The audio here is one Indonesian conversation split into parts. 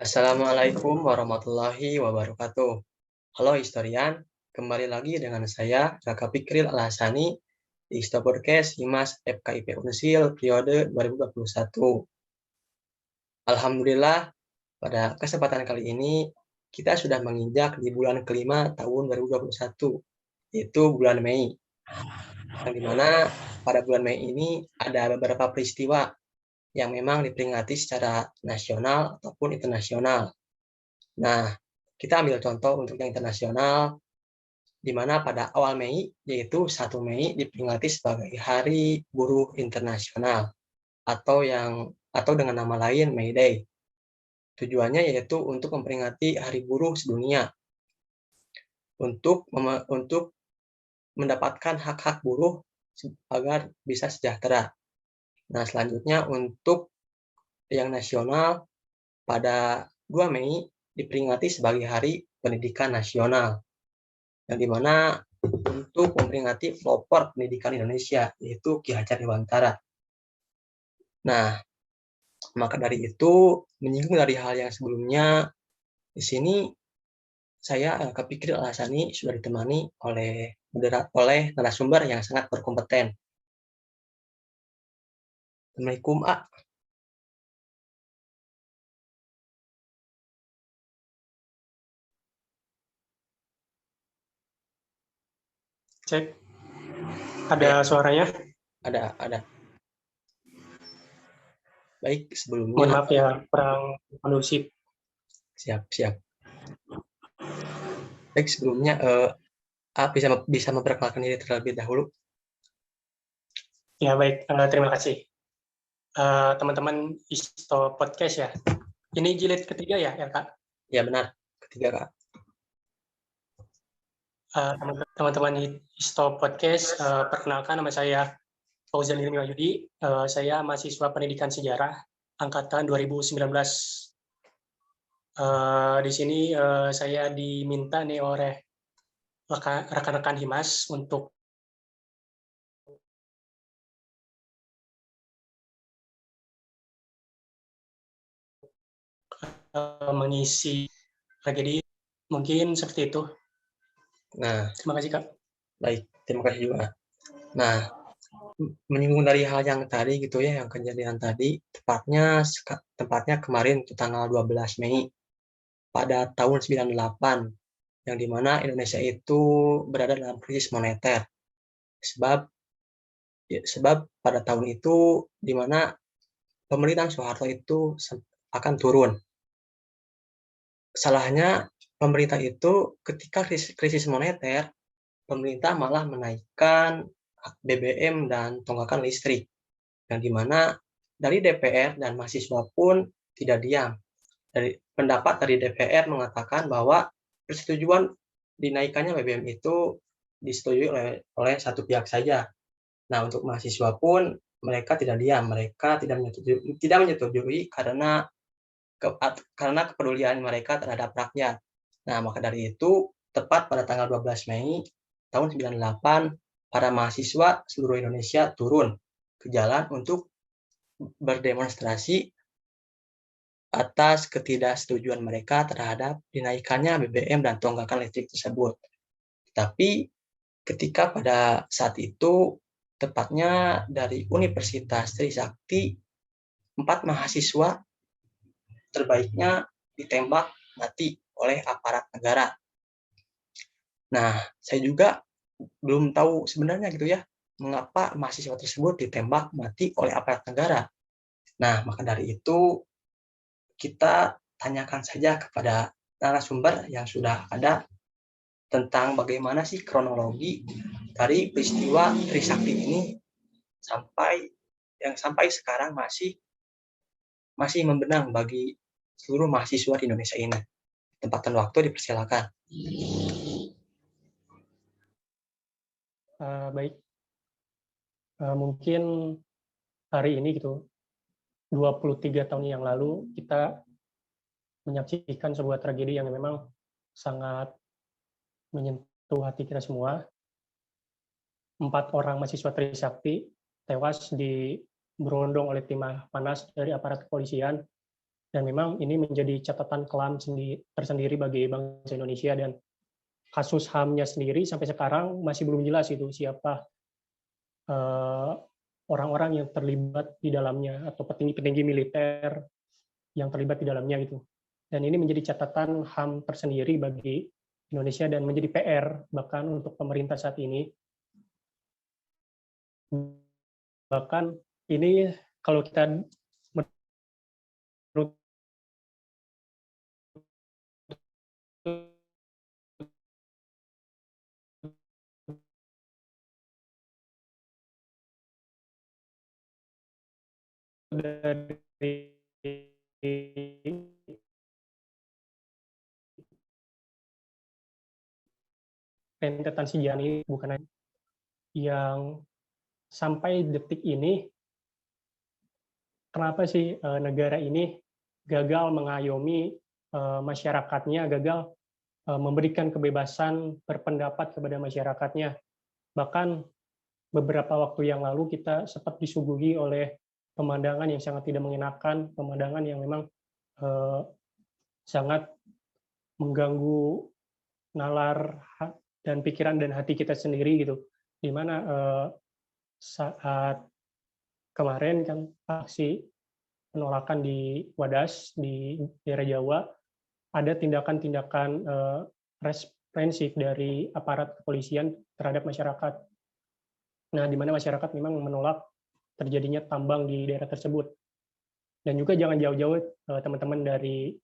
Assalamualaikum warahmatullahi wabarakatuh. Halo historian, kembali lagi dengan saya Raka Fikril Al-Hasani di Podcast Himas FKIP Unsil periode 2021. Alhamdulillah, pada kesempatan kali ini kita sudah menginjak di bulan kelima tahun 2021, yaitu bulan Mei. Yang dimana pada bulan Mei ini ada beberapa peristiwa yang memang diperingati secara nasional ataupun internasional. Nah, kita ambil contoh untuk yang internasional, di mana pada awal Mei, yaitu 1 Mei diperingati sebagai Hari Buruh Internasional atau dengan nama lain May Day. Tujuannya yaitu untuk memperingati Hari Buruh Sedunia untuk mendapatkan hak-hak buruh agar bisa sejahtera. Nah, selanjutnya untuk yang nasional pada 2 Mei diperingati sebagai Hari Pendidikan Nasional, yang dimana untuk memperingati pelopor pendidikan Indonesia, yaitu Ki Hajar Dewantara. Nah, maka dari itu, menyinggung dari hal yang sebelumnya, di sini saya kepikir Al-Hasani sudah ditemani oleh narasumber yang sangat berkompeten. Assalamualaikum, A. Cek. Ada suaranya? Ada. Baik, sebelumnya. Mohon maaf ya, kurang kondusif. Siap. Baik, sebelumnya A bisa memperkenalkan diri terlebih dahulu. Ya, baik. Terima kasih. Teman-teman Isto Podcast ya. Ini jilid ketiga ya, Kak? Ya, benar. Ketiga, Kak. Teman-teman Isto Podcast, perkenalkan nama saya Fauzan Ilmi Wahyudi. Saya mahasiswa pendidikan sejarah angkatan 2019. Di sini saya diminta nih oleh rekan-rekan Himas untuk mengisi tragedi, mungkin seperti itu. Nah, terima kasih, Kak. Baik, terima kasih juga. Nah, menyinggung dari hal yang tadi gitu ya, yang kejadian tadi, tepatnya kemarin itu tanggal 12 Mei pada tahun 98, yang dimana Indonesia itu berada dalam krisis moneter. Sebab pada tahun itu dimana pemerintahan Soeharto itu akan turun. Salahnya pemerintah itu ketika krisis moneter, pemerintah malah menaikkan BBM dan tunggakan listrik, yang dimana dari DPR dan mahasiswa pun tidak diam. Pendapat dari DPR mengatakan bahwa persetujuan dinaikannya BBM itu disetujui oleh satu pihak saja. Nah, untuk mahasiswa pun mereka tidak diam, mereka tidak menyetujui karena kepedulian mereka terhadap rakyat. Nah, maka dari itu, tepat pada tanggal 12 Mei tahun 98, para mahasiswa seluruh Indonesia turun ke jalan untuk berdemonstrasi atas ketidaksetujuan mereka terhadap dinaikannya BBM dan tunggakan listrik tersebut. Tapi ketika pada saat itu, tepatnya dari Universitas Trisakti, 4 mahasiswa terbaiknya ditembak mati oleh aparat negara. Nah, saya juga belum tahu sebenarnya gitu ya, mengapa mahasiswa tersebut ditembak mati oleh aparat negara. Nah, maka dari itu kita tanyakan saja kepada narasumber yang sudah ada tentang bagaimana sih kronologi dari peristiwa Trisakti ini sampai sekarang masih membenang bagi seluruh mahasiswa di Indonesia ini. Tempat dan waktu dipersilakan. Baik. Mungkin hari ini gitu, 23 tahun yang lalu kita menyaksikan sebuah tragedi yang memang sangat menyentuh hati kita semua. 4 orang mahasiswa Trisakti tewas berondong oleh timah panas dari aparat kepolisian Dan memang ini menjadi catatan kelam tersendiri bagi bangsa Indonesia, dan kasus HAM-nya sendiri sampai sekarang masih belum jelas itu siapa orang-orang yang terlibat di dalamnya atau petinggi-petinggi militer yang terlibat di dalamnya gitu. Dan ini menjadi catatan HAM tersendiri bagi Indonesia dan menjadi PR bahkan untuk pemerintah saat ini. Bahkan ini kalau kita menurut dari rentetan sejarah ini bukan yang sampai detik ini, kenapa sih negara ini gagal mengayomi masyarakatnya, gagal memberikan kebebasan berpendapat kepada masyarakatnya. Bahkan beberapa waktu yang lalu kita sempat disuguhi oleh pemandangan yang sangat tidak mengenakan, pemandangan yang memang sangat mengganggu nalar dan pikiran dan hati kita sendiri gitu. Di mana saat kemarin kan aksi penolakan di Wadas di daerah Jawa, ada tindakan-tindakan represif dari aparat kepolisian terhadap masyarakat. Nah, di mana masyarakat memang menolak terjadinya tambang di daerah tersebut. Dan juga jangan jauh-jauh teman-teman dari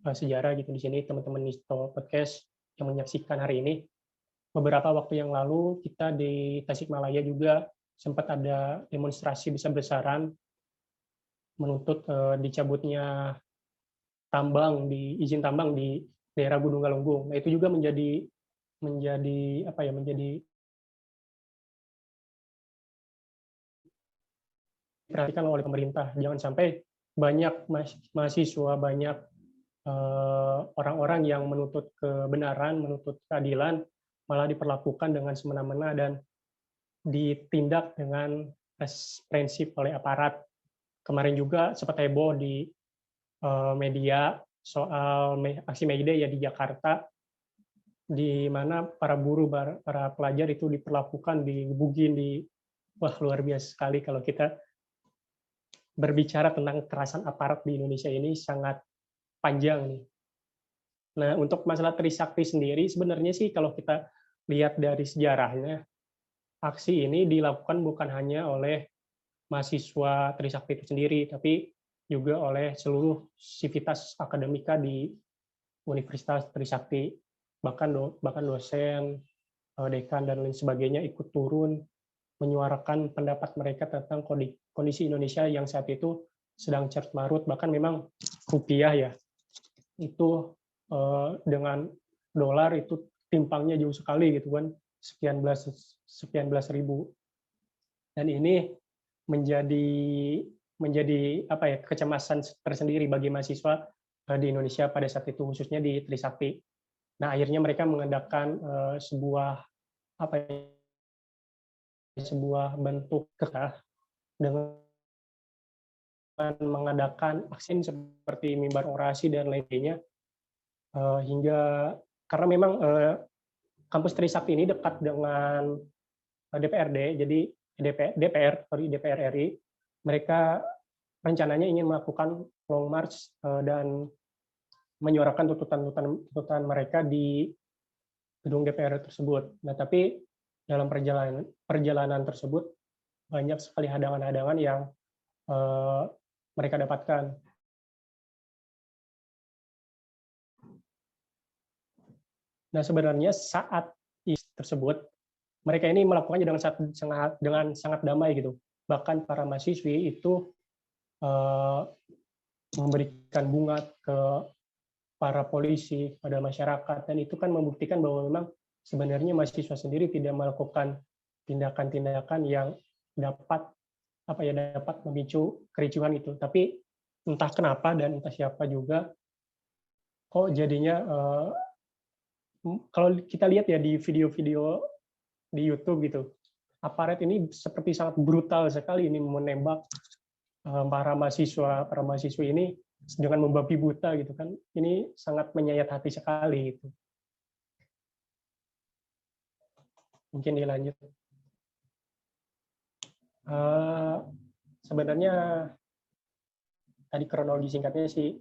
sejarah gitu di sini, teman-teman Isto Podcast yang menyaksikan hari ini. Beberapa waktu yang lalu kita di Tasikmalaya juga sempat ada demonstrasi besar-besaran menuntut dicabutnya izin tambang di daerah Gunung Galunggung. Nah, itu juga menjadi perhatikan oleh pemerintah. Jangan sampai banyak mahasiswa, banyak orang-orang yang menuntut kebenaran, menuntut keadilan, malah diperlakukan dengan semena-mena dan ditindak dengan represif oleh aparat. Kemarin juga sempat heboh di media soal aksi May Day ya di Jakarta, di mana para buruh, para pelajar itu diperlakukan, digebugin, wah luar biasa sekali. Kalau kita berbicara tentang kekerasan aparat di Indonesia ini sangat panjang nih. Nah, untuk masalah Trisakti sendiri, sebenarnya sih kalau kita lihat dari sejarahnya, aksi ini dilakukan bukan hanya oleh mahasiswa Trisakti itu sendiri, tapi juga oleh seluruh sivitas akademika di Universitas Trisakti. Bahkan dosen, dekan, dan lain sebagainya ikut turun menyuarakan pendapat mereka tentang kondisi Indonesia yang saat itu sedang carut-marut. Bahkan memang rupiah ya, itu dengan dolar itu timpangnya jauh sekali gitu kan, sekian belas ribu. Dan ini menjadi kecemasan tersendiri bagi mahasiswa di Indonesia pada saat itu, khususnya di Trisakti. Nah, akhirnya mereka mengadakan sebuah bentuk kerah dengan mengadakan aksi seperti mimbar orasi dan lainnya, hingga karena memang kampus Trisakti ini dekat dengan DPRD, jadi DPR RI, mereka rencananya ingin melakukan long march dan menyuarakan tuntutan mereka di gedung DPR tersebut. Nah, tapi dalam perjalanan tersebut banyak sekali hadangan-hadangan yang mereka dapatkan. Nah, sebenarnya saat tersebut mereka ini melakukannya dengan sangat damai gitu. Bahkan para mahasiswi itu memberikan bunga ke para polisi, pada masyarakat, dan itu kan membuktikan bahwa memang sebenarnya mahasiswa sendiri tidak melakukan tindakan-tindakan yang dapat memicu kericuhan itu. Tapi entah kenapa dan entah siapa juga, kok jadinya kalau kita lihat ya di video-video di YouTube gitu, aparat ini seperti sangat brutal sekali ini menembak para mahasiswi ini dengan membabi buta gitu kan. Ini sangat menyayat hati sekali gitu. Mungkin dilanjut. Sebenarnya tadi kronologi singkatnya sih,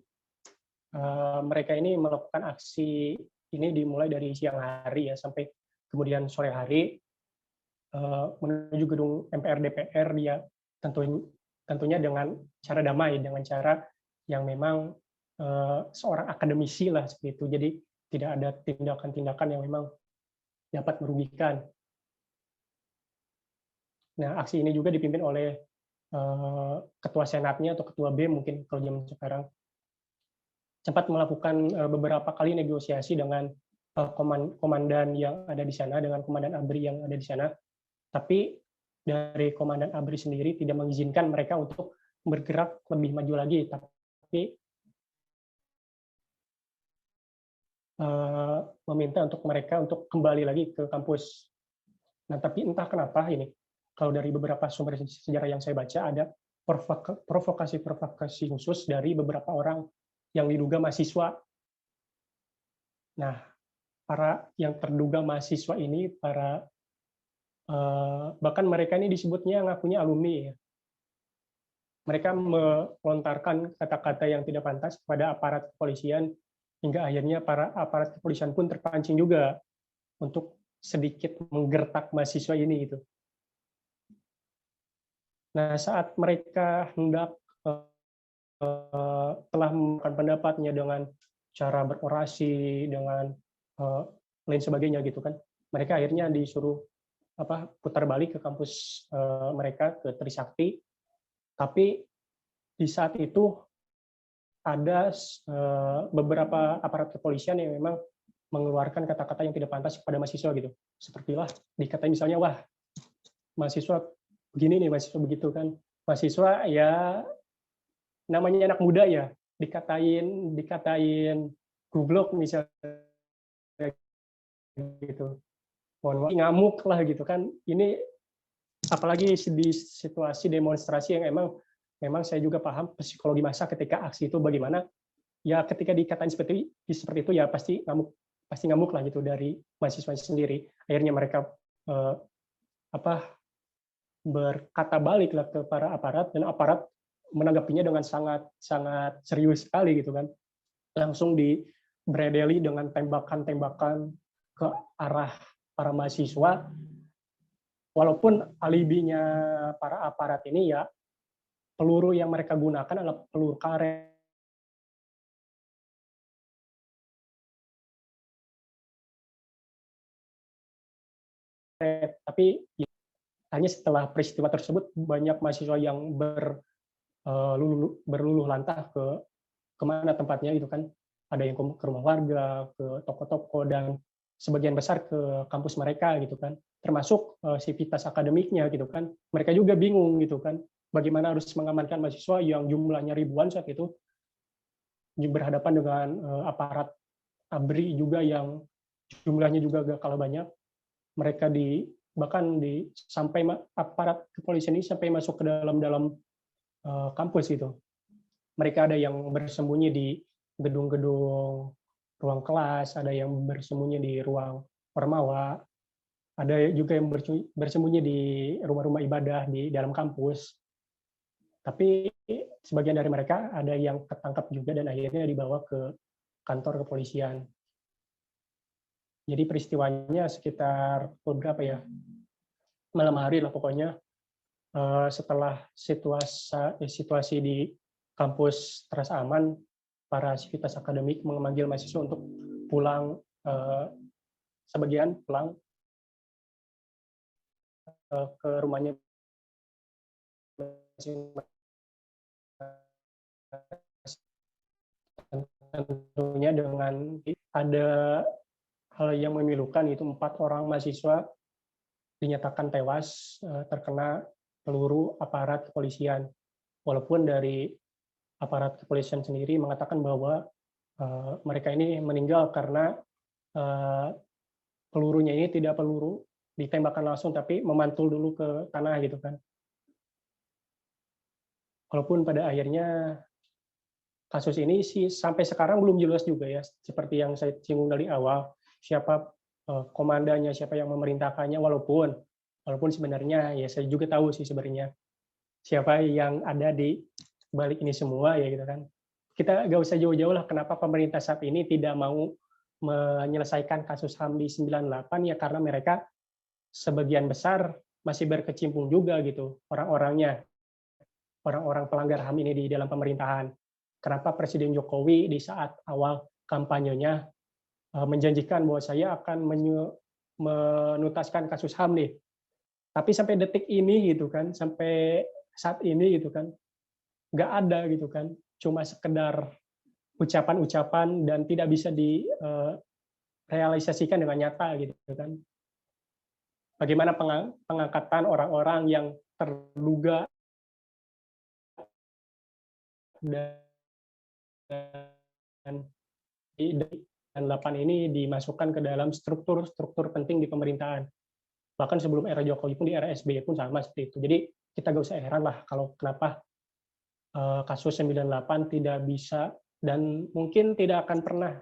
mereka ini melakukan aksi ini dimulai dari siang hari ya sampai kemudian sore hari menuju gedung MPR DPR dia tentunya dengan cara damai, dengan cara yang memang seorang akademisi lah seperti itu. Jadi tidak ada tindakan-tindakan yang memang dapat merugikan. Nah, aksi ini juga dipimpin oleh ketua senatnya atau ketua BEM mungkin kalau zaman sekarang, sempat melakukan beberapa kali negosiasi dengan komandan yang ada di sana, dengan komandan ABRI yang ada di sana, tapi dari komandan ABRI sendiri tidak mengizinkan mereka untuk bergerak lebih maju lagi, tapi meminta untuk mereka untuk kembali lagi ke kampus. Nah, tapi entah kenapa ini, kalau dari beberapa sumber sejarah yang saya baca, ada provokasi-provokasi khusus dari beberapa orang yang diduga mahasiswa. Nah, para yang terduga mahasiswa ini, bahkan mereka ini disebutnya ngakunya alumni ya. Mereka melontarkan kata-kata yang tidak pantas kepada aparat kepolisian, hingga akhirnya para aparat kepolisian pun terpancing juga untuk sedikit menggertak mahasiswa ini gitu. Nah, saat mereka hendak telah melakukan pendapatnya dengan cara berorasi, dengan lain sebagainya gitu kan, mereka akhirnya disuruh putar balik ke kampus mereka, ke Trisakti. Tapi di saat itu ada beberapa aparat kepolisian yang memang mengeluarkan kata-kata yang tidak pantas kepada mahasiswa gitu. Sepertilah dikatain misalnya, wah mahasiswa begini nih, mahasiswa begitu kan. Mahasiswa ya namanya anak muda ya, dikatain goblok misalnya gitu. Mohon maaf, ngamuk lah gitu kan. Ini apalagi di situasi demonstrasi yang memang saya juga paham psikologi massa ketika aksi itu bagaimana. Ya ketika dikatain seperti itu ya pasti ngamuk lah gitu dari mahasiswa sendiri. Akhirnya mereka berkata balik lah ke para aparat, dan aparat menanggapinya dengan sangat sangat serius sekali gitu kan. Langsung dibredeli dengan tembakan-tembakan ke arah para mahasiswa. Walaupun alibinya para aparat ini ya peluru yang mereka gunakan adalah peluru karet. Tapi ya, hanya setelah peristiwa tersebut banyak mahasiswa yang berluluh lantah ke kemana tempatnya gitu kan. Ada yang ke rumah warga, ke toko-toko, dan sebagian besar ke kampus mereka gitu kan. Termasuk sivitas akademiknya gitu kan. Mereka juga bingung gitu kan, bagaimana harus mengamankan mahasiswa yang jumlahnya ribuan saat itu, berhadapan dengan aparat ABRI juga yang jumlahnya juga gak kalah banyak. Mereka bahkan sampai aparat kepolisian ini sampai masuk ke dalam kampus gitu. Mereka ada yang bersembunyi di gedung-gedung ruang kelas, ada yang bersembunyi di ruang ormawa, ada juga yang bersembunyi di rumah-rumah ibadah di dalam kampus. Tapi sebagian dari mereka ada yang ketangkap juga dan akhirnya dibawa ke kantor kepolisian. Jadi peristiwanya sekitar berapa ya? Malam hari lah pokoknya. Setelah situasi di kampus terasa aman, para sivitas akademik memanggil mahasiswa untuk pulang, sebagian pulang ke rumahnya tentunya dengan ada hal yang memilukan, itu 4 orang mahasiswa dinyatakan tewas terkena peluru aparat kepolisian. Walaupun dari aparat kepolisian sendiri mengatakan bahwa mereka ini meninggal karena pelurunya ini tidak peluru ditembakkan langsung, tapi memantul dulu ke tanah gitu kan. Walaupun pada akhirnya kasus ini sih sampai sekarang belum jelas juga ya, seperti yang saya singgung dari awal, siapa komandannya, siapa yang memerintahkannya, walaupun sebenarnya ya saya juga tahu sih sebenarnya siapa yang ada di balik ini semua ya gitu kan. Kita nggak usah jauh-jauh lah kenapa pemerintah saat ini tidak mau menyelesaikan kasus HAM di 98 ya karena mereka sebagian besar masih berkecimpung juga gitu orang-orangnya, orang-orang pelanggar HAM ini di dalam pemerintahan. Kenapa Presiden Jokowi di saat awal kampanyenya menjanjikan bahwa saya akan menuntaskan kasus HAM nih. Tapi sampai detik ini gitu kan, sampai saat ini gitu kan, nggak ada gitu kan. Cuma sekedar ucapan-ucapan dan tidak bisa direalisasikan dengan nyata gitu kan. Bagaimana pengangkatan orang-orang yang terduga dan 8 ini dimasukkan ke dalam struktur-struktur penting di pemerintahan. Bahkan sebelum era Jokowi pun, di era SBY pun sama seperti itu. Jadi kita nggak usah heran lah kalau kenapa kasus 98 tidak bisa dan mungkin tidak akan pernah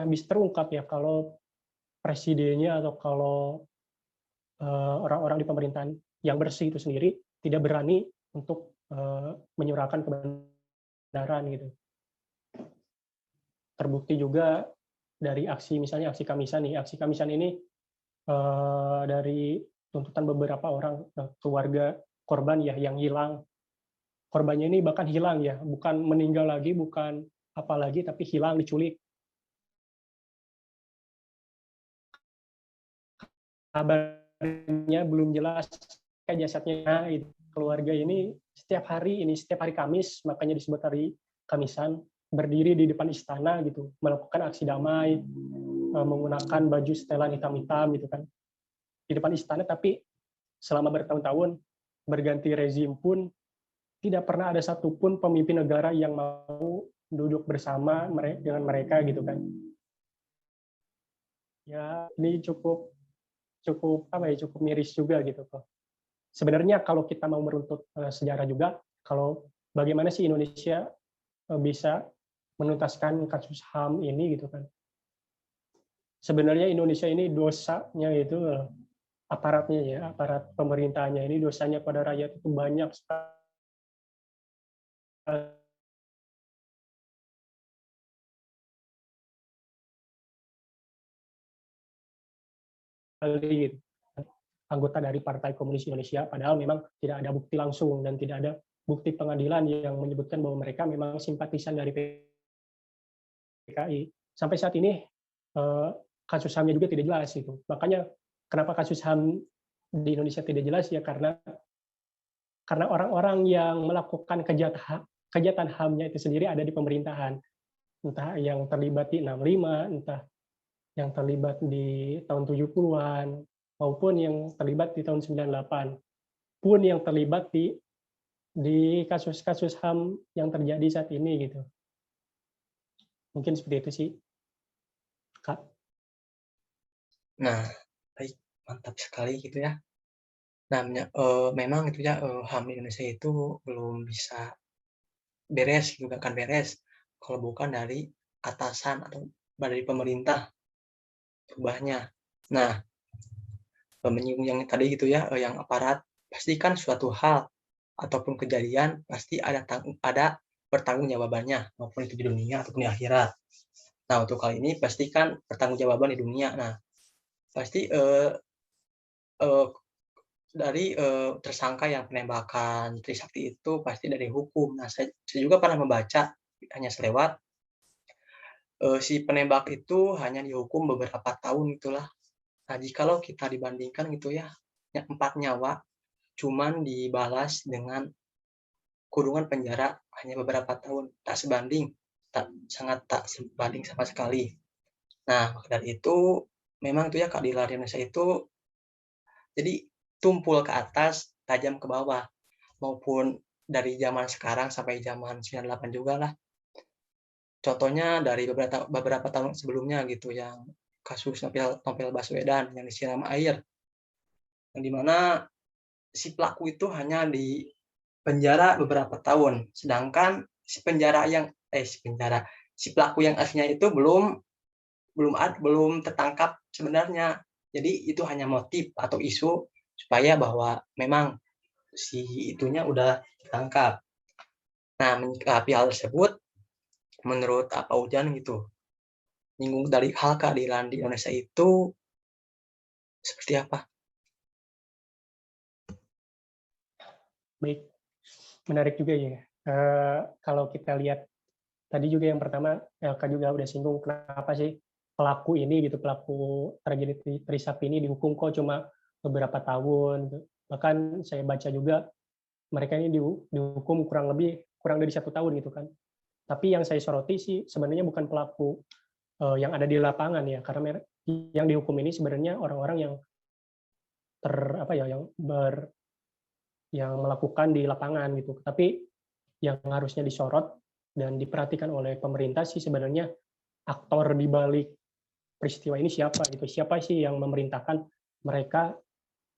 bisa terungkap ya kalau presidennya atau kalau orang-orang di pemerintahan yang bersih itu sendiri tidak berani untuk menyurahkan kebenaran gitu. Terbukti juga dari misalnya aksi Kamisan nih. Aksi Kamisan ini dari tuntutan beberapa orang keluarga korban ya yang hilang. Korbannya ini bahkan hilang ya, bukan meninggal lagi, bukan apa lagi, tapi hilang, diculik. Kabarnya belum jelas jasadnya. Keluarga ini setiap hari Kamis, makanya disebut hari Kamisan, berdiri di depan istana gitu, melakukan aksi damai, menggunakan baju setelan hitam-hitam gitu kan di depan istana, tapi selama bertahun-tahun berganti rezim pun tidak pernah ada satupun pemimpin negara yang mau duduk bersama dengan mereka gitu kan. Ya ini cukup miris juga gitu kok. Sebenarnya kalau kita mau meruntut sejarah juga, kalau bagaimana sih Indonesia bisa menuntaskan kasus HAM ini gitu kan. Sebenarnya Indonesia ini dosanya itu aparatnya ya, aparat pemerintahnya ini dosanya pada rakyat itu banyak sekali gitu. Anggota dari Partai Komunis Indonesia, padahal memang tidak ada bukti langsung dan tidak ada bukti pengadilan yang menyebutkan bahwa mereka memang simpatisan dari PKI. Sampai saat ini kasus HAM-nya juga tidak jelas itu. Makanya kenapa kasus HAM di Indonesia tidak jelas ya karena orang-orang yang melakukan kejahatan HAM-nya itu sendiri ada di pemerintahan. Entah yang terlibat di 65, entah yang terlibat di tahun 70-an, maupun yang terlibat di tahun 98. Pun yang terlibat di kasus-kasus HAM yang terjadi saat ini gitu. Mungkin seperti itu sih, Kak. Nah, baik, mantap sekali gitu ya. Nah, memang itu ya HAM di Indonesia itu belum bisa beres, juga akan beres kalau bukan dari atasan atau dari pemerintah perubahannya. Nah, menyinggung yang tadi gitu ya, yang aparat, pasti kan suatu hal ataupun kejadian pasti ada pertanggungjawabannya, maupun itu di dunia ataupun di akhirat. Nah, untuk kali ini pastikan pertanggungjawaban di dunia. Nah, pasti dari tersangka yang penembakan Trisakti itu pasti dari hukum. Nah, saya juga pernah membaca hanya selewat si penembak itu hanya dihukum beberapa tahun itulah. Nah, jikalau kita dibandingkan gitu ya, 4 nyawa cuman dibalas dengan kurungan penjara hanya beberapa tahun, sangat tak sebanding sama sekali. Nah, maka dari itu memang itu ya keadilan di Indonesia itu jadi tumpul ke atas, tajam ke bawah, maupun dari zaman sekarang sampai zaman 98 juga lah. Contohnya dari beberapa tahun sebelumnya gitu, yang kasus Novel Baswedan yang disiram air, yang dimana si pelaku itu hanya di penjara beberapa tahun, sedangkan si pelaku yang aslinya itu belum tertangkap sebenarnya. Jadi itu hanya motif atau isu supaya bahwa memang si itunya udah ditangkap. Nah, menyikapi hal tersebut, menurut Pak Ujan gitu, nyinggung dari hal keadilan di Indonesia itu seperti apa? Baik, menarik juga ya. Kalau kita lihat tadi juga yang pertama, Elka juga udah singgung kenapa sih pelaku ini gitu, pelaku tragedi Trisakti ini dihukum kok cuma beberapa tahun. Bahkan saya baca juga mereka ini dihukum kurang dari 1 tahun gitu kan. Tapi yang saya soroti sih sebenarnya bukan pelaku yang ada di lapangan ya, karena yang dihukum ini sebenarnya orang-orang yang yang melakukan di lapangan gitu. Tapi yang harusnya disorot dan diperhatikan oleh pemerintah sih sebenarnya aktor di balik peristiwa ini siapa gitu. Siapa sih yang memerintahkan mereka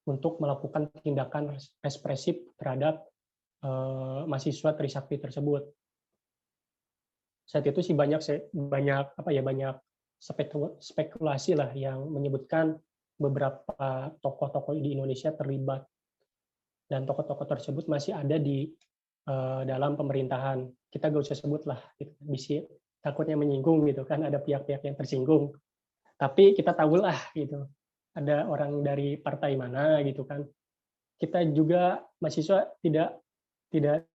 untuk melakukan tindakan represif terhadap mahasiswa Trisakti tersebut. Saat itu sih banyak spekulasi lah yang menyebutkan beberapa tokoh-tokoh di Indonesia terlibat, dan tokoh-tokoh tersebut masih ada di dalam pemerintahan. Kita gak usah sebut lah, bisa takutnya menyinggung gitu kan, ada pihak-pihak yang tersinggung. Tapi kita tahu lah gitu, ada orang dari partai mana gitu kan. Kita juga mahasiswa tidak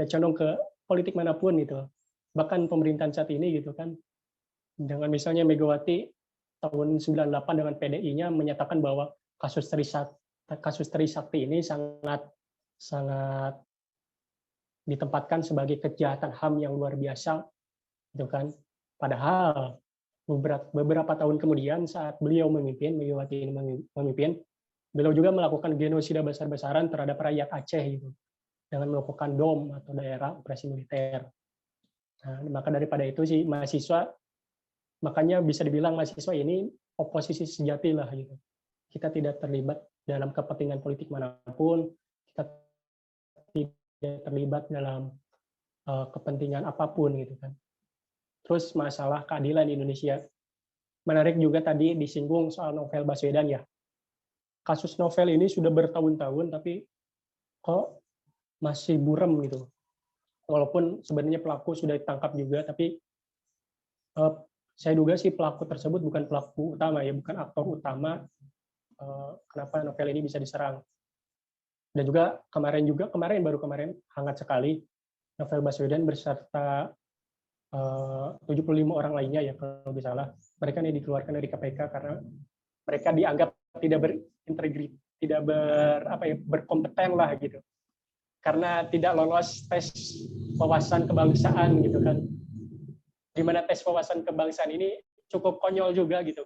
condong ke politik manapun gitu. Bahkan pemerintahan saat ini gitu kan, dengan misalnya Megawati tahun 98 dengan PDI-nya menyatakan bahwa kasus Trisakti ini sangat ditempatkan sebagai kejahatan HAM yang luar biasa, gitu kan. Padahal beberapa tahun kemudian saat Megawati ini memimpin, beliau juga melakukan genosida besar-besaran terhadap rakyat Aceh gitu, dengan melakukan DOM atau daerah operasi militer. Nah, maka daripada itu sih makanya bisa dibilang mahasiswa ini oposisi sejati lah gitu. Kita tidak terlibat dalam kepentingan politik manapun, kita tidak terlibat dalam kepentingan apapun gitu kan. Terus masalah keadilan di Indonesia, menarik juga tadi disinggung soal novel Baswedan ya. Kasus novel ini sudah bertahun-tahun tapi kok masih buram gitu. Walaupun sebenarnya pelaku sudah ditangkap juga, tapi saya duga sih pelaku tersebut bukan pelaku utama ya, bukan aktor utama kenapa novel ini bisa diserang. Dan juga baru kemarin hangat sekali novel Baswedan beserta 75 orang lainnya ya kalau tidak salah. Mereka ini dikeluarkan dari KPK karena mereka dianggap tidak berintegritas, tidak berkompeten lah gitu. Karena tidak lolos tes wawasan kebangsaan gitu kan. Di mana tes wawasan kebangsaan ini cukup konyol juga gitu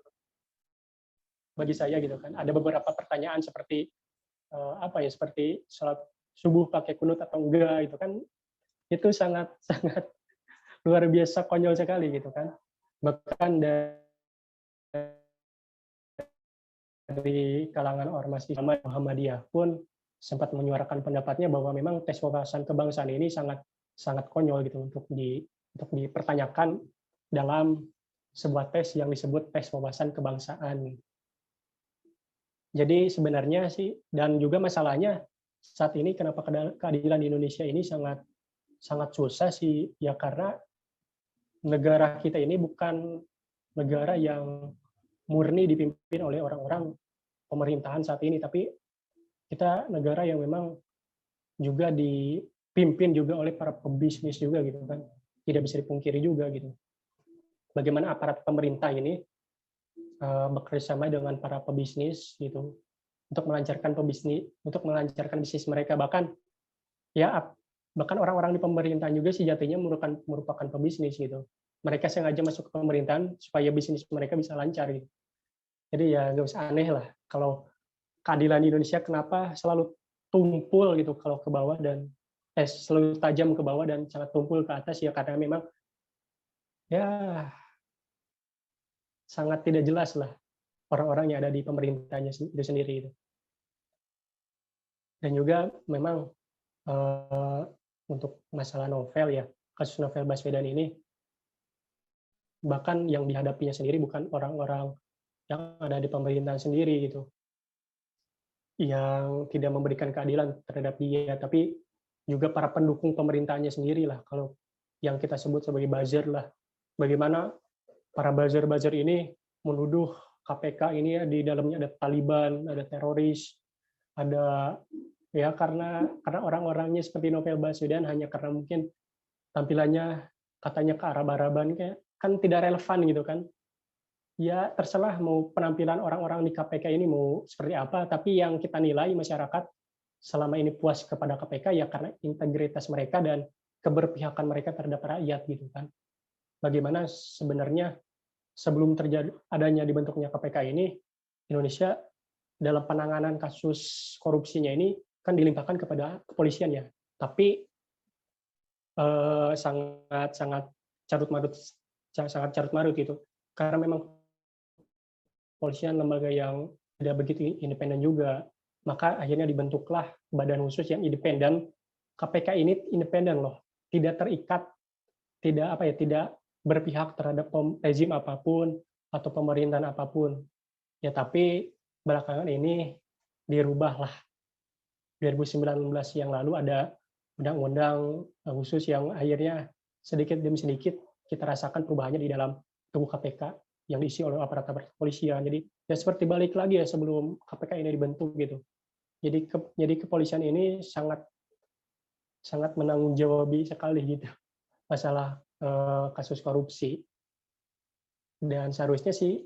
bagi saya gitu kan. Ada beberapa pertanyaan seperti seperti sholat subuh pakai kunut atau enggak gitu kan. Itu sangat luar biasa konyol sekali gitu kan. Bahkan dari kalangan ormas Islam Muhammadiyah pun sempat menyuarakan pendapatnya bahwa memang tes wawasan kebangsaan ini sangat konyol gitu untuk dipertanyakan dalam sebuah tes yang disebut tes wawasan kebangsaan. Jadi sebenarnya sih, dan juga masalahnya saat ini kenapa keadilan di Indonesia ini sangat susah sih ya, karena negara kita ini bukan negara yang murni dipimpin oleh orang-orang pemerintahan saat ini, tapi kita negara yang memang juga dipimpin juga oleh para pebisnis juga gitu kan. Tidak bisa dipungkiri juga gitu. Bagaimana aparat pemerintah ini bekerja sama dengan para pebisnis gitu untuk melancarkan bisnis mereka, bahkan orang-orang di pemerintahan juga sejatinya merupakan pebisnis gitu. Mereka sengaja masuk ke pemerintahan supaya bisnis mereka bisa lancar gitu. Jadi ya nggak usah aneh lah kalau keadilan di Indonesia kenapa selalu tumpul gitu kalau ke bawah, dan selalu tajam ke bawah dan sangat tumpul ke atas ya, karena memang ya sangat tidak jelas lah orang-orang yang ada di pemerintahnya itu sendiri itu. Dan juga memang untuk untuk masalah novel ya, kasus Novel Baswedan ini, bahkan yang dihadapinya sendiri bukan orang-orang yang ada di pemerintahan sendiri gitu, yang tidak memberikan keadilan terhadap dia, tapi juga para pendukung pemerintahnya sendiri lah, kalau yang kita sebut sebagai buzzer lah. Bagaimana para buzzer-buzzer ini menuduh KPK ini di dalamnya ada Taliban, ada teroris, ada ya karena orang-orangnya seperti Novel Baswedan hanya karena mungkin tampilannya katanya ke Arab-Araban kayak kan tidak relevan gitu kan. Ya terserah mau penampilan orang-orang di KPK ini mau seperti apa, tapi yang kita nilai masyarakat selama ini puas kepada KPK ya karena integritas mereka dan keberpihakan mereka terhadap rakyat gitu kan. Bagaimana sebenarnya sebelum terjadi adanya dibentuknya KPK ini, Indonesia dalam penanganan kasus korupsinya ini kan dilimpahkan kepada kepolisian ya, tapi sangat sangat carut marut sangat carut marut gitu, karena memang kepolisian lembaga yang tidak begitu independen juga, maka akhirnya dibentuklah badan khusus yang independen. KPK ini independen loh, tidak terikat, tidak berpihak terhadap rezim apapun atau pemerintahan apapun. Ya tapi belakangan ini dirubahlah. 2019 yang lalu ada undang-undang khusus yang akhirnya sedikit demi sedikit kita rasakan perubahannya di dalam tubuh KPK yang diisi oleh aparat-aparat kepolisian. Jadi ya seperti balik lagi ya sebelum KPK ini dibentuk gitu. Jadi kepolisian ini sangat sangat menanggung jawabi sekali gitu masalah kasus korupsi. Dan seharusnya sih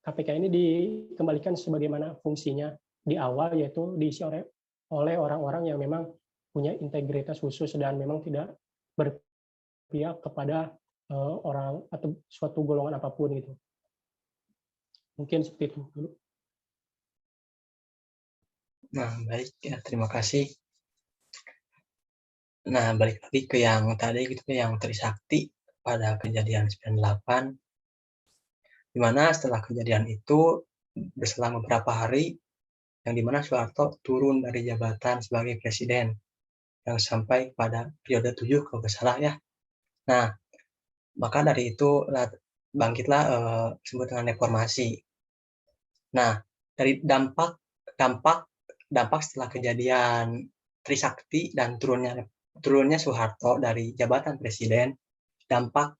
KPK ini dikembalikan sebagaimana fungsinya di awal, yaitu diisi oleh orang-orang yang memang punya integritas khusus dan memang tidak berpihak kepada orang atau suatu golongan apapun gitu. Mungkin seperti itu dulu. Nah, baik ya, terima kasih. Nah, balik lagi ke yang tadi gitu, yang Trisakti pada kejadian 98, di mana setelah kejadian itu berselang beberapa hari, yang di mana Soeharto turun dari jabatan sebagai presiden, yang sampai pada periode 7 kalau nggak salah ya. Nah, maka dari itu bangkitlah disebut dengan reformasi. Nah, dari dampak setelah kejadian Trisakti dan turunnya Soeharto dari jabatan presiden, dampak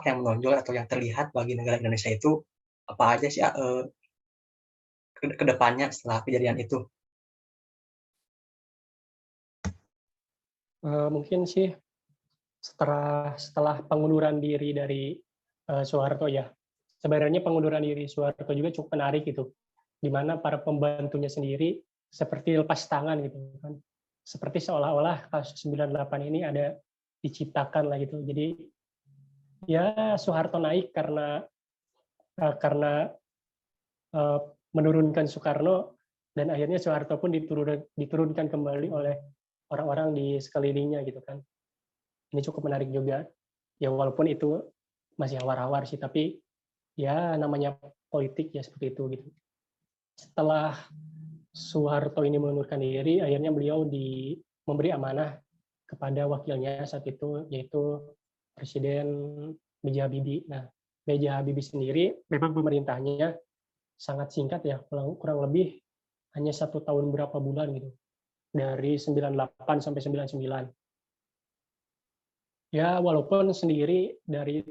yang menonjol atau yang terlihat bagi negara Indonesia itu apa aja sih ke depannya setelah kejadian itu? Mungkin sih setelah pengunduran diri dari Soeharto ya, sebenarnya pengunduran diri Soeharto juga cukup menarik gitu, di mana para pembantunya sendiri seperti lepas tangan gitu kan, seperti seolah-olah kasus 98 ini ada diciptakan lah gitu. Jadi ya Soeharto naik karena menurunkan Soekarno, dan akhirnya Soeharto pun diturunkan kembali oleh orang-orang di sekelilingnya gitu kan. Ini cukup menarik juga. Ya walaupun itu masih awar-awar sih, tapi ya namanya politik ya seperti itu gitu. Setelah Soeharto ini mengundurkan diri, akhirnya beliau memberi amanah kepada wakilnya saat itu, yaitu Presiden B.J. Habibie. Nah, B.J. Habibie sendiri memang pemerintahnya sangat singkat ya, kurang lebih hanya 1 tahun berapa bulan gitu, dari 98 sampai 99. Ya walaupun sendiri dari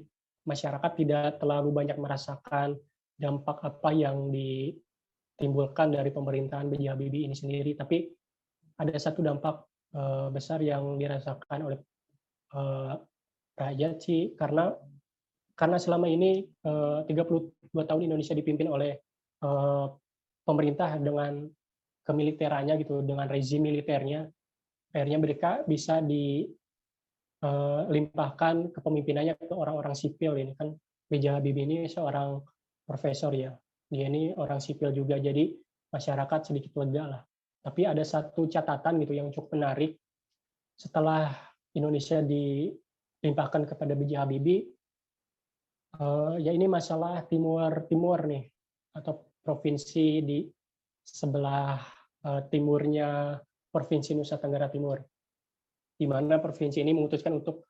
masyarakat tidak terlalu banyak merasakan dampak apa yang ditimbulkan dari pemerintahan B.J. Habibie ini sendiri, tapi ada satu dampak besar yang dirasakan oleh rakyat sih, karena selama ini 32 tahun Indonesia dipimpin oleh pemerintah dengan kemiliterannya gitu, dengan rezim militernya, akhirnya mereka bisa dilimpahkan kepemimpinannya ke orang-orang sipil. Ini kan B.J. Habibie ini seorang profesor ya, dia ini orang sipil juga, jadi masyarakat sedikit lega lah. Tapi ada satu catatan gitu yang cukup menarik, setelah Indonesia dilimpahkan kepada B.J. Habibie, ya ini masalah Timur nih, atau provinsi di sebelah timurnya Provinsi Nusa Tenggara Timur. di mana provinsi ini memutuskan untuk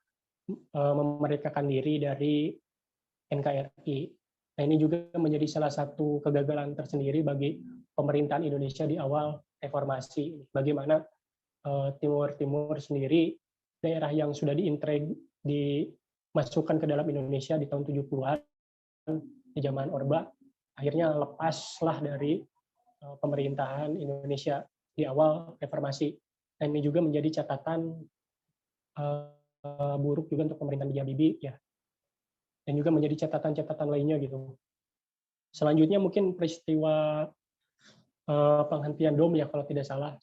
memerdekakan diri dari NKRI. Nah, ini juga menjadi salah satu kegagalan tersendiri bagi pemerintahan Indonesia di awal reformasi. Bagaimana Timur Timur sendiri, daerah yang sudah dimasukkan ke dalam Indonesia di tahun 70-an di zaman Orba, akhirnya lepaslah dari pemerintahan Indonesia di awal reformasi. Dan ini juga menjadi catatan buruk juga untuk pemerintahan B.J. Habibie, ya. Dan juga menjadi catatan-catatan lainnya gitu. Selanjutnya mungkin peristiwa penghentian DOM ya kalau tidak salah,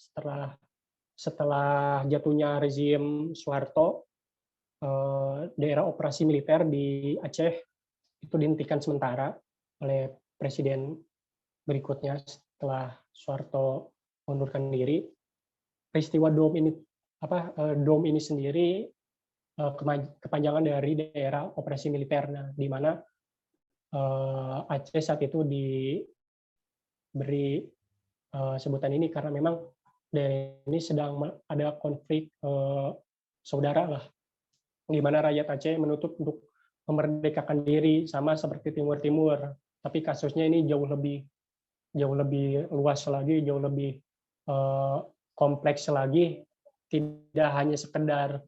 setelah jatuhnya rezim Soeharto, daerah operasi militer di Aceh itu dihentikan sementara oleh presiden berikutnya setelah Soeharto mengundurkan diri. Peristiwa DOM ini sendiri kepanjangan dari daerah operasi militer, di mana Aceh saat itu diberi sebutan ini karena memang daerah ini sedang ada konflik saudara lah, di mana rakyat Aceh menuntut untuk memerdekakan diri sama seperti Timur Timur, tapi kasusnya ini jauh lebih luas lagi, jauh lebih kompleks lagi, tidak hanya sekedar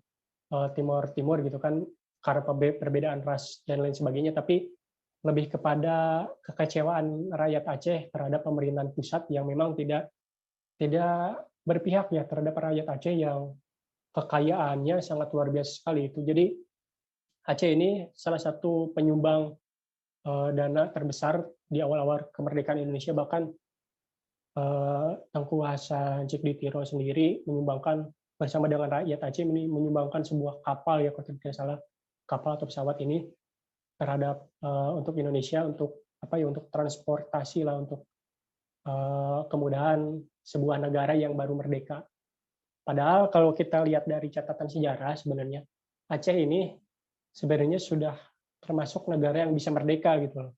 Timur Timur gitu kan karena perbedaan ras dan lain sebagainya, tapi lebih kepada kekecewaan rakyat Aceh terhadap pemerintahan pusat yang memang tidak berpihak ya terhadap rakyat Aceh yang kekayaannya sangat luar biasa sekali itu. Jadi Aceh ini salah satu penyumbang dana terbesar di awal-awal kemerdekaan Indonesia, bahkan Tengku Hasan Cikditiro sendiri menyumbangkan bersama dengan rakyat Aceh ini menyumbangkan sebuah kapal ya kalau tidak salah, kapal atau pesawat ini terhadap untuk Indonesia untuk transportasi lah, untuk kemudahan sebuah negara yang baru merdeka. Padahal kalau kita lihat dari catatan sejarah sebenarnya Aceh ini sebenarnya sudah termasuk negara yang bisa merdeka gitu loh.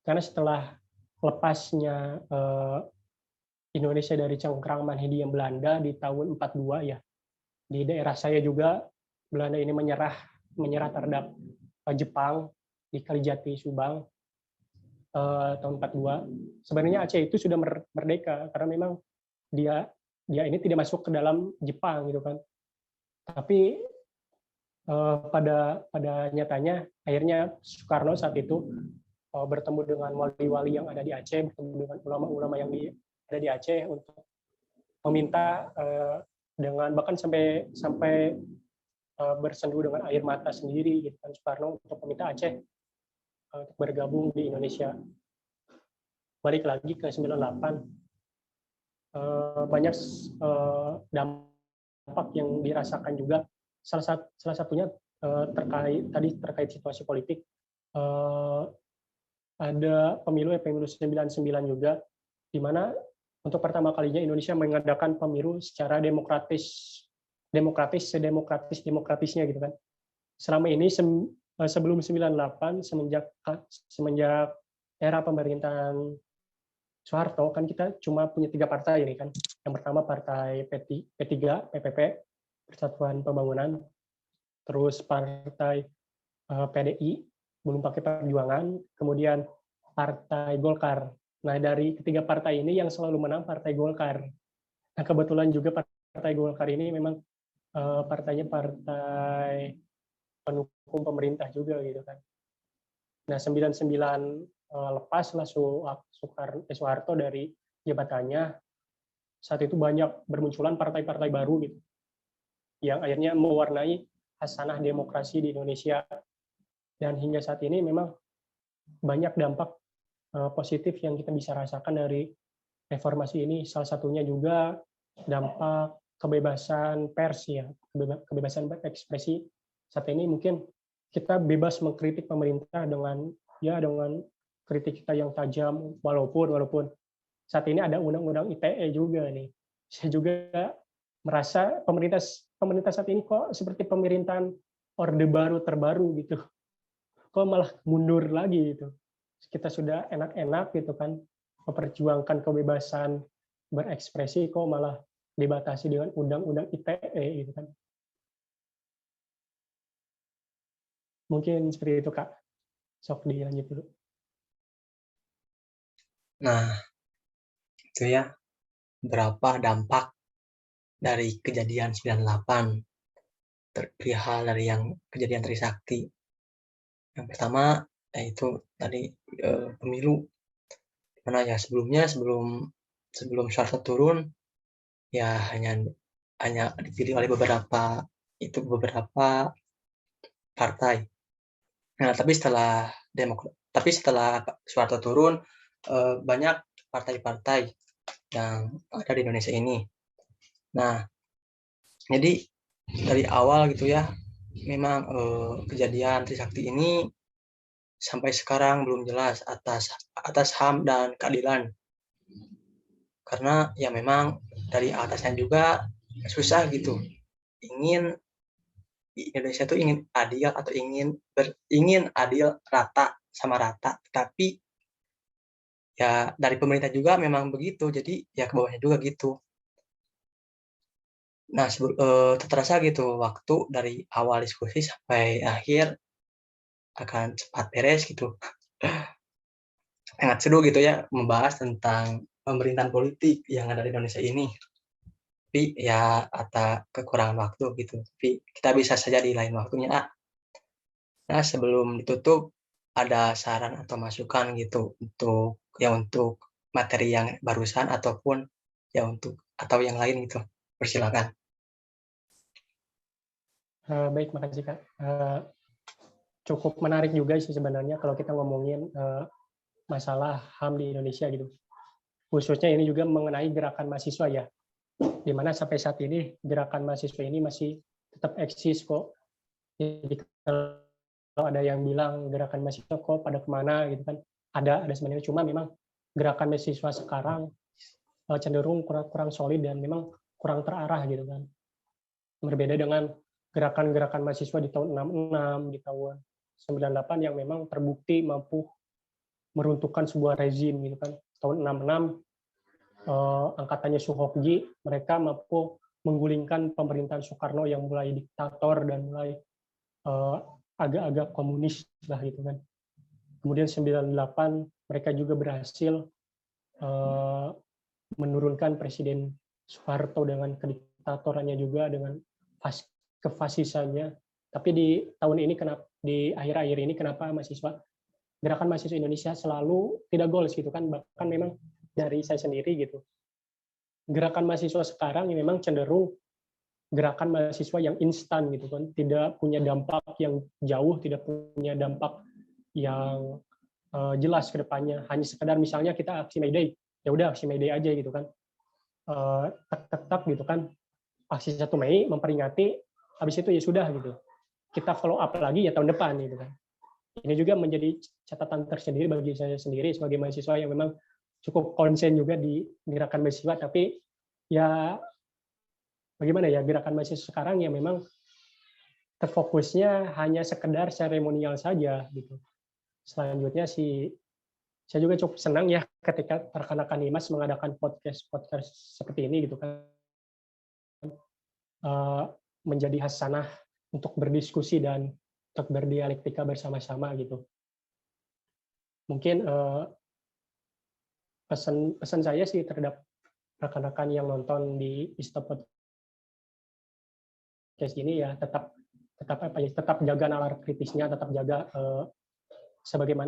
Karena setelah lepasnya Indonesia dari cengkraman Hindia Belanda di tahun 42 ya, di daerah saya juga Belanda ini menyerah terhadap Jepang di Kalijati, Subang tahun 42. Sebenarnya Aceh itu sudah merdeka karena memang dia ini tidak masuk ke dalam Jepang gitu kan. Tapi pada nyatanya akhirnya Soekarno saat itu bertemu dengan wali-wali yang ada di Aceh, bertemu dengan ulama-ulama yang ada di Aceh untuk meminta dengan bahkan sampai bersendu dengan air mata sendiri gitu kan Soekarno untuk meminta Aceh untuk bergabung di Indonesia. Balik lagi ke 98, banyak dampak yang dirasakan juga. Salah satunya terkait situasi politik. Ada pemilu 99 juga, di mana untuk pertama kalinya Indonesia mengadakan pemilu secara demokratisnya gitu kan. Selama ini sebelum 98, semenjak era pemerintahan Soeharto kan kita cuma punya 3 partai ini kan. Yang pertama partai P3, PPP, Persatuan Pembangunan, terus partai PDI, belum pakai Perjuangan, kemudian partai Golkar. Nah, dari ketiga partai ini yang selalu menang partai Golkar. Nah, kebetulan juga partai Golkar ini memang partainya partai pendukung pemerintah juga gitu kan. Nah, 99 lepaslah Soeharto dari jabatannya. Saat itu banyak bermunculan partai-partai baru gitu, yang akhirnya mewarnai hasanah demokrasi di Indonesia. Dan hingga saat ini memang banyak dampak positif yang kita bisa rasakan dari reformasi ini. Salah satunya juga dampak kebebasan pers ya, kebebasan berekspresi. Saat ini mungkin kita bebas mengkritik pemerintah dengan kritik kita yang tajam, walaupun saat ini ada undang-undang ITE juga nih. Saya juga merasa pemerintah saat ini kok seperti pemerintahan Orde Baru terbaru gitu. Kok malah mundur lagi gitu. Kita sudah enak-enak gitu kan memperjuangkan kebebasan berekspresi, kok malah dibatasi dengan undang-undang ITE gitu kan. Mungkin seperti itu, Kak. Sok dilanjut dulu. Nah, itu ya berapa dampak dari kejadian 98 perihal dari yang kejadian Trisakti. Yang pertama yaitu tadi pemilu, mana ya sebelum Soeharto turun ya hanya dipilih oleh beberapa partai. Nah, tapi setelah Soeharto turun, banyak partai-partai yang ada di Indonesia ini. Nah, jadi dari awal gitu ya, memang kejadian Trisakti ini sampai sekarang belum jelas atas HAM dan keadilan. Karena ya memang dari atasnya juga susah gitu. Indonesia tuh ingin adil atau ingin adil sama rata, tetapi ya dari pemerintah juga memang begitu, jadi ya ke bawahnya juga gitu. Nah, terasa gitu waktu dari awal diskusi sampai akhir akan cepat beres gitu. Sangat seru gitu ya membahas tentang pemerintahan politik yang ada di Indonesia ini. Tapi ya kekurangan waktu gitu. Tapi kita bisa saja di lain waktunya. Nah, sebelum ditutup ada saran atau masukan gitu untuk materi yang barusan ataupun ya atau yang lain gitu. Persilakan. Baik, makasih, Kak. Cukup menarik juga sih sebenarnya kalau kita ngomongin masalah HAM di Indonesia gitu. Khususnya ini juga mengenai gerakan mahasiswa ya, di mana sampai saat ini gerakan mahasiswa ini masih tetap eksis kok. Jadi kalau ada yang bilang gerakan mahasiswa kok pada kemana gitu kan, ada sebenarnya, cuma memang gerakan mahasiswa sekarang cenderung kurang solid dan memang kurang terarah gitu kan. Berbeda dengan gerakan-gerakan mahasiswa di tahun 66, di tahun 98 yang memang terbukti mampu meruntuhkan sebuah rezim gitu kan. Tahun 66 angkatannya Suhokji, mereka mampu menggulingkan pemerintahan Soekarno yang mulai diktator dan mulai agak-agak komunis lah gitu kan. Kemudian 98 mereka juga berhasil menurunkan Presiden Soeharto dengan kediktatorannya juga, dengan kefasisannya. Tapi di tahun ini di akhir-akhir ini kenapa gerakan mahasiswa Indonesia selalu tidak goals gitu kan, bahkan memang dari saya sendiri gitu, gerakan mahasiswa sekarang yang memang cenderung gerakan mahasiswa yang instan gitu kan, tidak punya dampak yang jauh, tidak punya dampak yang jelas ke depannya, hanya sekedar misalnya kita aksi May Day, ya udah aksi May Day aja gitu kan, tetap gitu kan, aksi 1 Mei memperingati, habis itu ya sudah gitu, kita follow up lagi ya tahun depan gitu kan. Ini juga menjadi catatan tersendiri bagi saya sendiri sebagai mahasiswa yang memang cukup konsen juga di gerakan mahasiswa, tapi ya bagaimana ya, gerakan mahasiswa sekarang yang memang terfokusnya hanya sekedar seremonial saja gitu. Selanjutnya sih saya juga cukup senang ya ketika rekan-rekan IMAS mengadakan podcast seperti ini gitu kan, menjadi hasanah untuk berdiskusi dan untuk berdialektika bersama-sama gitu. Mungkin pesan saya sih terhadap rekan-rekan yang nonton di Istop Podcast ini ya, tetap jaga nalar kritisnya, tetap jaga sebagai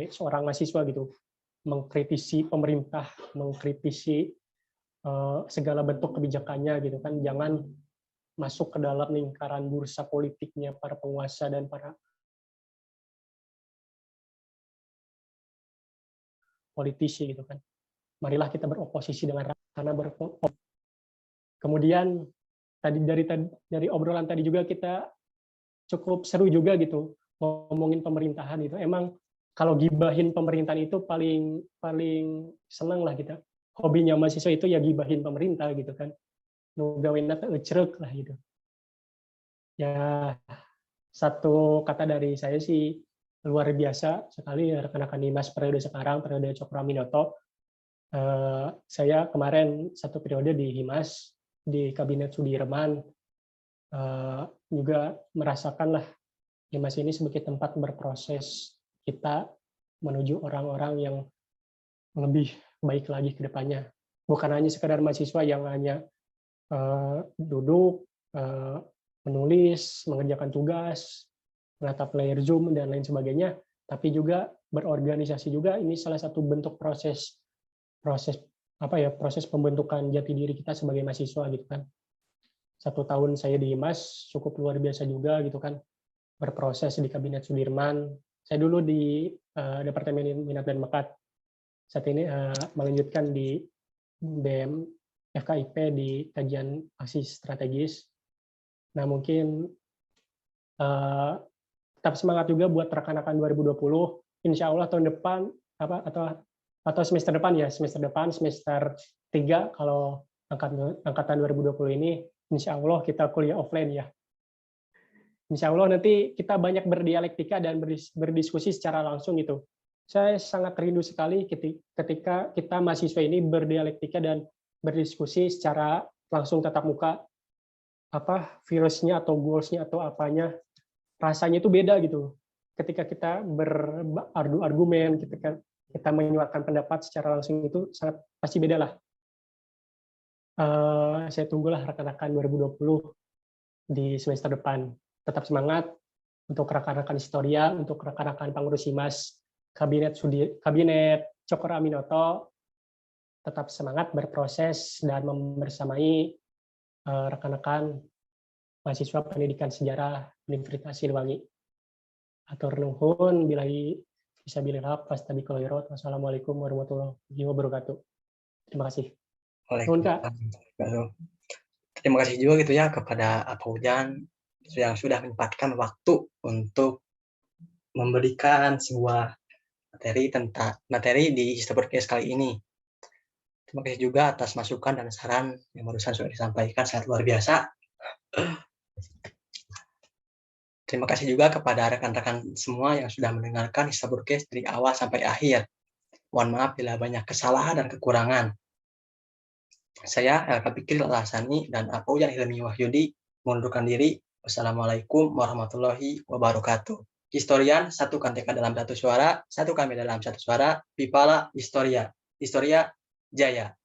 seorang mahasiswa gitu, mengkritisi pemerintah, mengkritisi segala bentuk kebijakannya gitu kan, jangan masuk ke dalam lingkaran bursa politiknya para penguasa dan para politisi gitu kan. Marilah kita beroposisi dengan rakyat, karena kemudian dari obrolan tadi juga kita cukup seru juga gitu ngomongin pemerintahan gitu. Emang kalau gibahin pemerintahan itu paling senang lah kita. Hobinya mahasiswa itu ya gibahin pemerintah gitu kan. Nu gawena teh ecrek lah gitu. Ya, satu kata dari saya sih, luar biasa sekali rekan-rekan Dimas periode sekarang, periode Cokroaminoto. Saya kemarin 1 periode di Himas, di Kabinet Sudirman, juga merasakan lah IMAS ini sebagai tempat berproses kita menuju orang-orang yang lebih baik lagi ke depannya. Bukan hanya sekadar mahasiswa yang hanya duduk, menulis, mengerjakan tugas, menatap layar Zoom, dan lain sebagainya, tapi juga berorganisasi juga. Ini salah satu bentuk proses pembentukan jati diri kita sebagai mahasiswa gitu kan. 1 tahun saya di IMAS cukup luar biasa juga gitu kan, berproses di Kabinet Sudirman. Saya dulu di Departemen Minat dan Bakat. Saat ini melanjutkan di BM FKIP di kajian aksi strategis. Nah, mungkin tetap semangat juga buat rekan-rekan 2020. Insya Allah tahun depan atau semester depan ya, semester 3 kalau angkatan 2020 ini, insya Allah kita kuliah offline ya. Insya Allah nanti kita banyak berdialektika dan berdiskusi secara langsung gitu. Saya sangat rindu sekali ketika kita mahasiswa ini berdialektika dan berdiskusi secara langsung tatap muka. Virusnya atau goals-nya atau apanya, rasanya itu beda gitu. Ketika kita beradu argumen, ketika kita menyuarakan pendapat secara langsung, itu sangat pasti beda lah. Saya tunggulah rekan-rekan 2020 di semester depan. Tetap semangat untuk rekan-rekan Historia, untuk rekan-rekan pengurus IMAS, Kabinet Cokro Aminoto, tetap semangat berproses dan membersamai rekan-rekan mahasiswa pendidikan sejarah Universitas Siliwangi. Atur nuhun, billahi fisabilillah, fastabiqul khairat. Wassalamualaikum warahmatullahi wabarakatuh. Terima kasih. Terima kasih juga gitu ya kepada Pak Ujan yang sudah menyempatkan waktu untuk memberikan sebuah materi di Histoporkes kali ini. Terima kasih juga atas masukan dan saran yang barusan sudah disampaikan, sangat luar biasa. Terima kasih juga kepada rekan-rekan semua yang sudah mendengarkan Histoporkes dari awal sampai akhir. Mohon maaf bila banyak kesalahan dan kekurangan. Saya Elka Fikri Lasani dan Pak Ujan Hilmi Wahyudi mengundurkan diri. Wassalamualaikum warahmatullahi wabarakatuh. Historian, satukan tekad dalam satu suara, satu kami dalam satu suara, Pipala Historia. Historia Jaya.